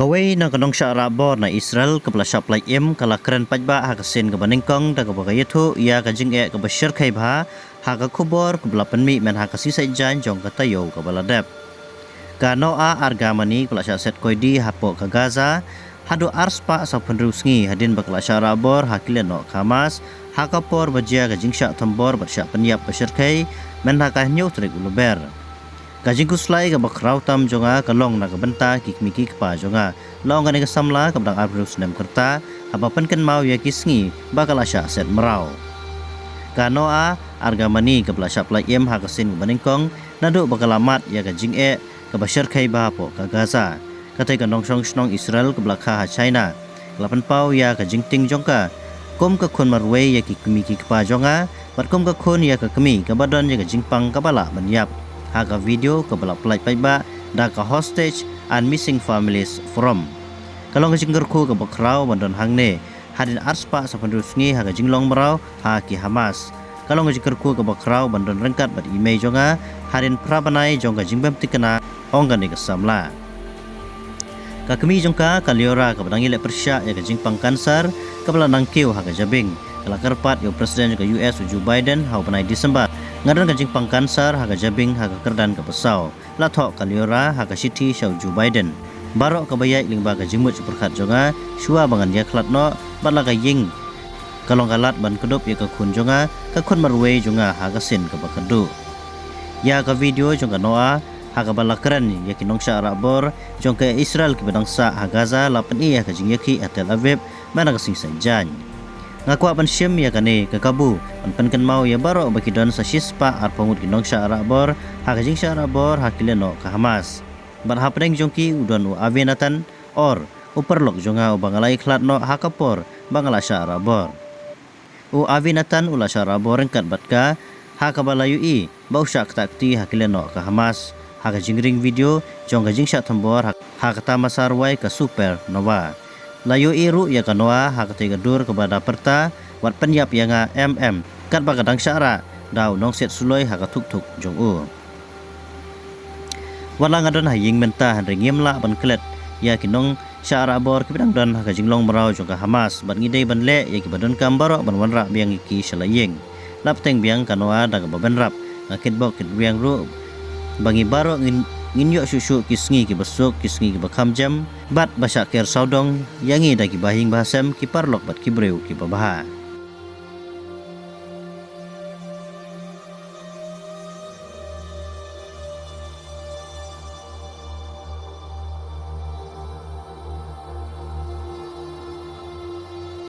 Kawai na kanong siya arabo na Israel kapla siya play kala keren pajba hakasin kabaningkong da kabagayatho ya kajing kabashir kay bha haka kubor kabla penmi men hakasisa jan jong katayo kabaladep. Kano argamani kapla siya set koidi hapo ka Gaza hado arspa sa penrusngi hadin bakla siya arabor hakilen no Hamas hakapor bajia kajing siya tambor bersya penyap bashir kay men hakahnyau trik uluber. Kajing kuslai ka bakraw tam jonga kalong na kabenta kikmiki kpa jonga long ka samla kabdang abrus nem kerta hapapan kan mau ya kisngi bakal asya set merau kano argamani kabla sya plai hakasin baningkong nadu bakalamat ya kajing kabashir kai bahapo ka Gaza katai kanong snong Israel kabla kha China kelapan pau ya kajing ting jongka kom ka khon marwei ya kikmiki kpa jonga bat kom ka khon ya ka kemi kabadon ya kajing pang kabala menyap haka video kabala plai paiba da ka hostage and missing families from kalong jingger ko ka bakraw bandon hangne hadin arspa sa pendusngi haka jinglong merau haki Hamas kalong jingger ko ka bakraw bandon rengkat bat email jonga hadin prabanai jongga jingbam tikana onggan ni kasamla kakemi jongka kaliora ka badang ile persya ya ka jingpang kansar kabala nangkiu haka jabing kala kerpat yo presiden ka US Joe Biden hau panai Disember ngadan kajing pangkansar haga jabing haga kerdan ke pesau lathok kaliora haga siti Joe Biden barok kabayai lingba ka jimut superkhat jonga shua bangan ya klatno batla ka ying kalong kalat ban kedup ya ka khun jonga ka khun marwei jonga haga sin ka bakadu ya ka video jonga noa haga balakran ya kinong sya arabor jongka Israel ki badangsa haga Gaza lapan iya ka jingyaki Tel Aviv mana ka singsan jan ngakwa pan syem ya kane kakabu pan kan mau ya baro bakidon sa shispa ar pangut kinong sya arabor hakajing sya arabor hakileno ka Hamas bar hapdeng jongki udon u avenatan or uperlok jonga u bangalai khlatno hakapor bangala sya arabor u avenatan ula sya arabor engkat batka hakabalayu i bau syak takti hakileno ka Hamas hakajing ring video jongga jing sya tambor hakata masarwai ka supernova layu iru ya kanoa hak tegadur kepada perta wat penyap yang kat bagadang syara dau nong set suloi hak tuk jong u walang adon haying mentah ringim la ban klet ya kinong syara bor kibadang dan hak jinglong merau jong ka Hamas ban ngidei ban le ya kibadon kambaro ban wanra biang iki shalaying lapteng biang kanoa dag baban rap ngakit bok kit biang ru bangi baro nginyo susu kisngi ki besuk kisngi ki bakam jam bat basak ker saudong yangi dagi bahing bahasam ki parlok bat ki breu ki babaha